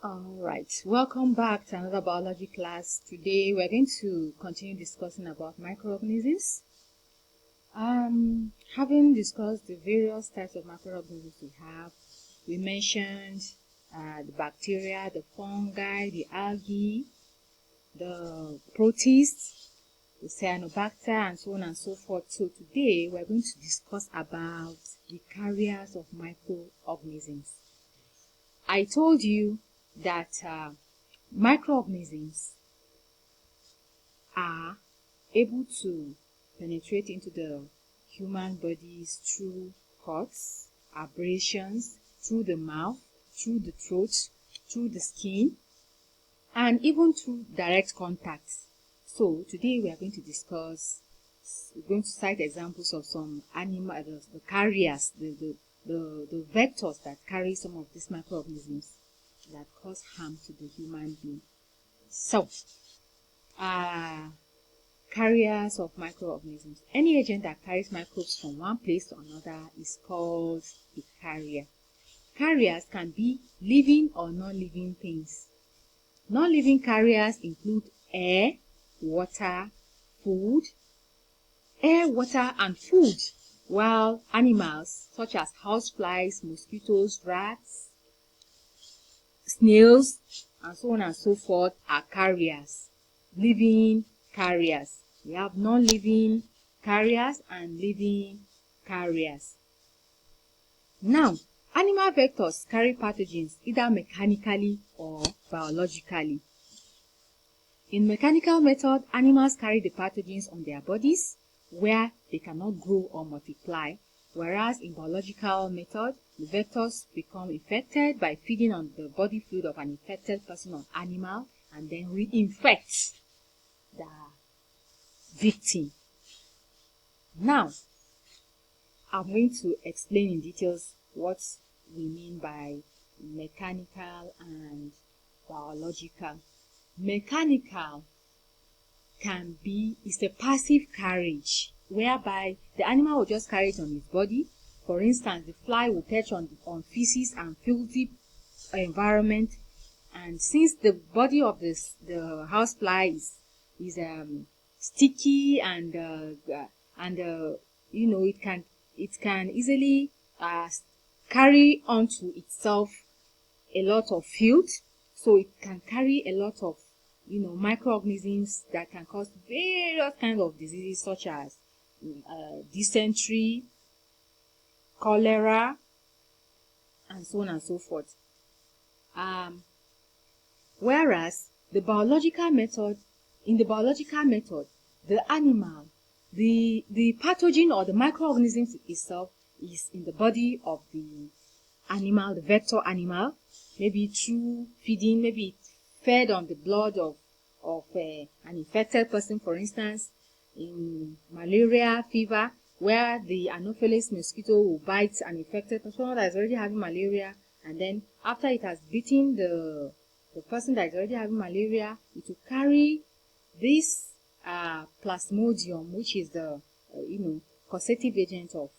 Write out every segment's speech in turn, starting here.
Alright, welcome back to another biology class. Today we're going to continue discussing about microorganisms. Having discussed the various types of microorganisms we mentioned the bacteria, the fungi, the algae, the protists, the cyanobacter, and so on and so forth. So today we're going to discuss about the carriers of microorganisms. I told you that microorganisms are able to penetrate into the human bodies through cuts, abrasions, through the mouth, through the throat, through the skin, and even through direct contact. So today we are going to cite examples of some animals, the carriers, the vectors that carry some of these microorganisms that cause harm to the human being. So, carriers of microorganisms. Any agent that carries microbes from one place to another is called a carrier. Carriers can be living or non-living things. Non-living carriers include air, water, food, air, water, and food, while animals such as houseflies, mosquitoes, rats, snails, and so on and so forth are carriers, living carriers. We have non-living carriers and living carriers. Now, animal vectors carry pathogens either mechanically or biologically. In mechanical method, animals carry the pathogens on their bodies where they cannot grow or multiply, whereas in biological method, the vectors become infected by feeding on the body fluid of an infected person or animal and then reinfect the victim. Now, I'm going to explain in details what we mean by mechanical and biological. Mechanical is a passive carriage whereby the animal will just carry it on its body. For instance, the fly will perch on feces and filthy environment, and since the body of the housefly is sticky and it can easily carry onto itself a lot of filth, so it can carry a lot of microorganisms that can cause various kinds of diseases such as dysentery, cholera, and so on and so forth. Whereas in the biological method, the animal, the pathogen or the microorganisms itself is in the body of the animal, the vector animal, maybe through feeding, maybe it fed on the blood of an infected person, for instance, in malaria fever, where the Anopheles mosquito will bite an infected person that is already having malaria, and then after it has bitten the person that is already having malaria, it will carry this plasmodium, which is the causative agent of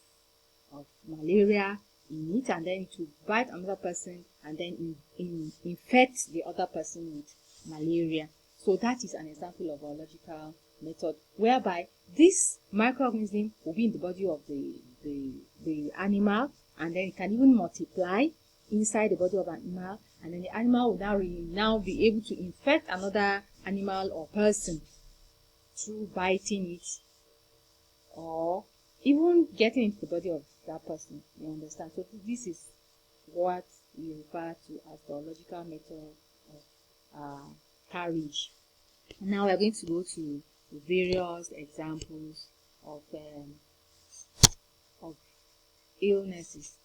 malaria in it, and then it will bite another person and then infect the other person with malaria. So that is an example of biological method whereby this microorganism will be in the body of the animal, and then it can even multiply inside the body of an animal, and then the animal will now be able to infect another animal or person through biting it or even getting into the body of that person. You understand? So this is what we refer to as biological method of carriage. Now we're going to go to various examples of illnesses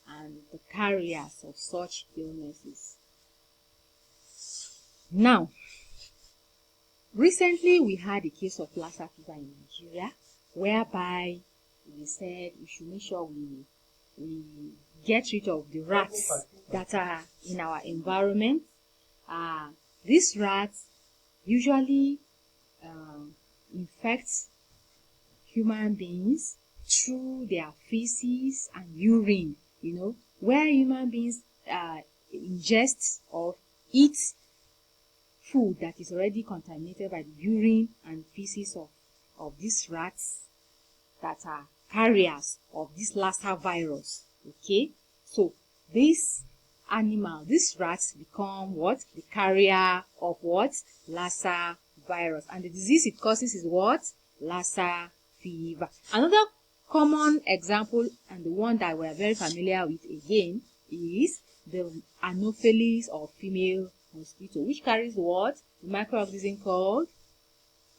and the carriers of such illnesses. Now, recently we had a case of Lassa fever in Nigeria, whereby we said we should make sure we get rid of the rats that are in our environment. These rats usually infect human beings through their feces and urine, where human beings ingest or eat food that is already contaminated by the urine and feces of these rats that are carriers of this Lassa virus. Okay, so this animal, these rats become what? The carrier of what? Lassa virus. And the disease it causes is what? Lassa fever. Another common example, and the one that we are very familiar with again, is the Anopheles or female mosquito, which carries what? The microorganism called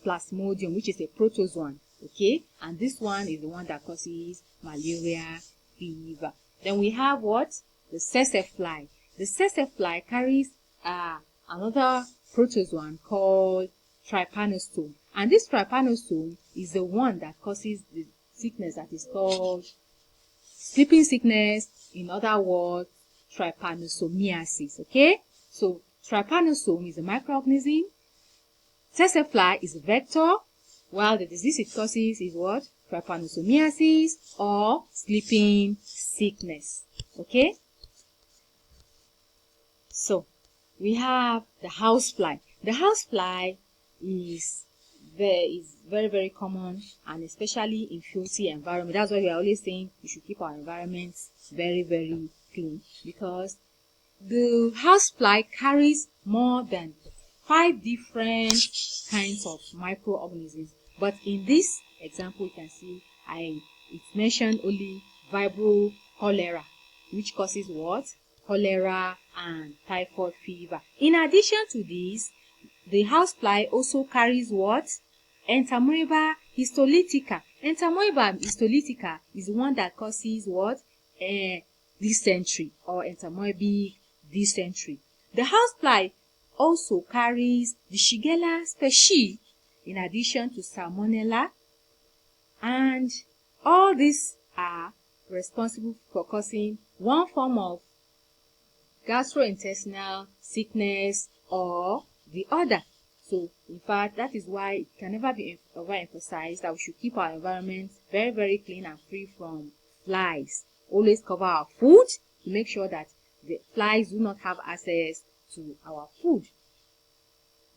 Plasmodium, which is a protozoan. Okay, and this one is the one that causes malaria fever. Then we have what? The tsetse fly. The tsetse fly carries another protozoan called trypanosome, and this trypanosome is the one that causes the sickness that is called sleeping sickness, in other words trypanosomiasis. Okay, so trypanosome is a microorganism, tsetse fly is a vector, while the disease it causes is what? Trypanosomiasis or sleeping sickness. Okay, so we have the housefly. The housefly is very common, and especially in filthy environment. That's why we are always saying we should keep our environments very clean, because the housefly carries more than 5 different kinds of microorganisms. But in this example, you can see it mentioned only Vibrio cholera, which causes what? Cholera and typhoid fever. In addition to this, the housefly also carries what? Entamoeba histolytica. Entamoeba histolytica is the one that causes what? Dysentery or entamoebic dysentery. The housefly also carries the Shigella species in addition to Salmonella, and all these are responsible for causing one form of gastrointestinal sickness or the other. So in fact, that is why it can never be overemphasized that we should keep our environment very clean and free from flies. Always cover our food to make sure that the flies do not have access to our food.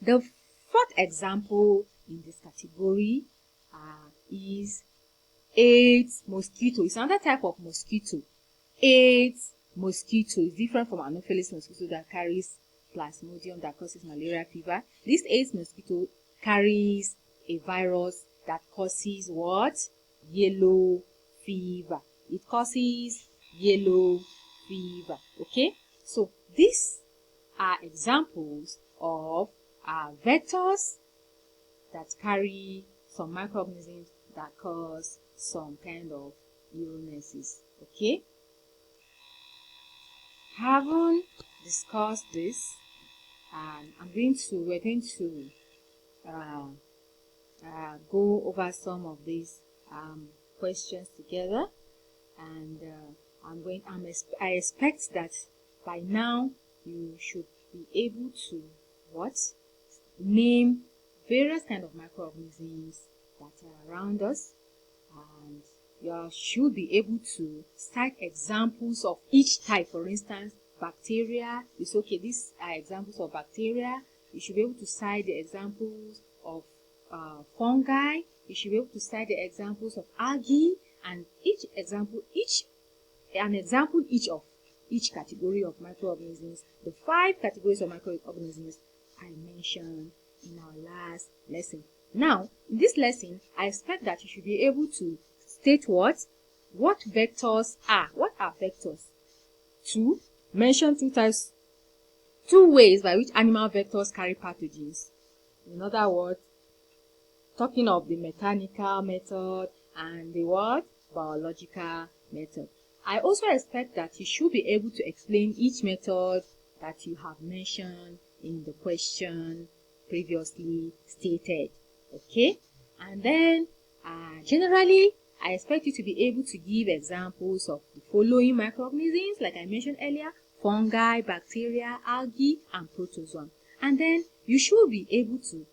The fourth example in this category is Aedes mosquito. It's another type of mosquito. Aedes mosquito is different from Anopheles mosquito that carries Plasmodium that causes malaria fever. This Aedes mosquito carries a virus that causes what? Yellow fever. It causes yellow fever. Okay, so these are examples of vectors that carry some microorganisms that cause some kind of illnesses. Okay, having discussed this, we're going to go over some of these questions together, and I expect that by now you should be able to name various kind of microorganisms that are around us, and you should be able to cite examples of each type. For instance, bacteria is okay. These are examples of bacteria. You should be able to cite the examples of fungi. You should be able to cite the examples of algae, and an example of each category of microorganisms. The 5 categories of microorganisms I mentioned in our last lesson. Now, in this lesson, I expect that you should be able to state what vectors are. What are vectors? 2. Mention 2 ways by which animal vectors carry pathogens. In other words, talking of the mechanical method and the biological method. I also expect that you should be able to explain each method that you have mentioned in the question previously stated. Okay, and then generally I expect you to be able to give examples of the following microorganisms, like I mentioned earlier: fungi, bacteria, algae, and protozoan. And then you should be able to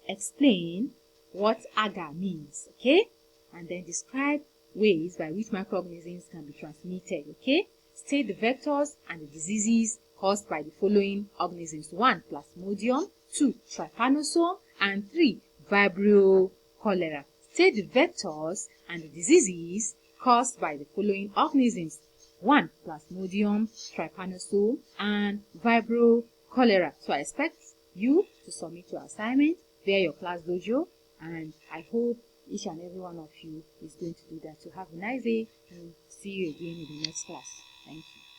explain what agar means. Okay, and then describe ways by which microorganisms can be transmitted. Okay, state the vectors and the diseases caused by the following organisms: 1. Plasmodium, 2. Trypanosome, and 3. Vibrio cholera. State the vectors and the diseases caused by the following organisms: 1. Plasmodium, Trypanosome, and Vibrio cholera. So I expect you to submit your assignment via your class dojo, and I hope each and every one of you is going to do that. So have a nice day, and see you again in the next class. Thank you.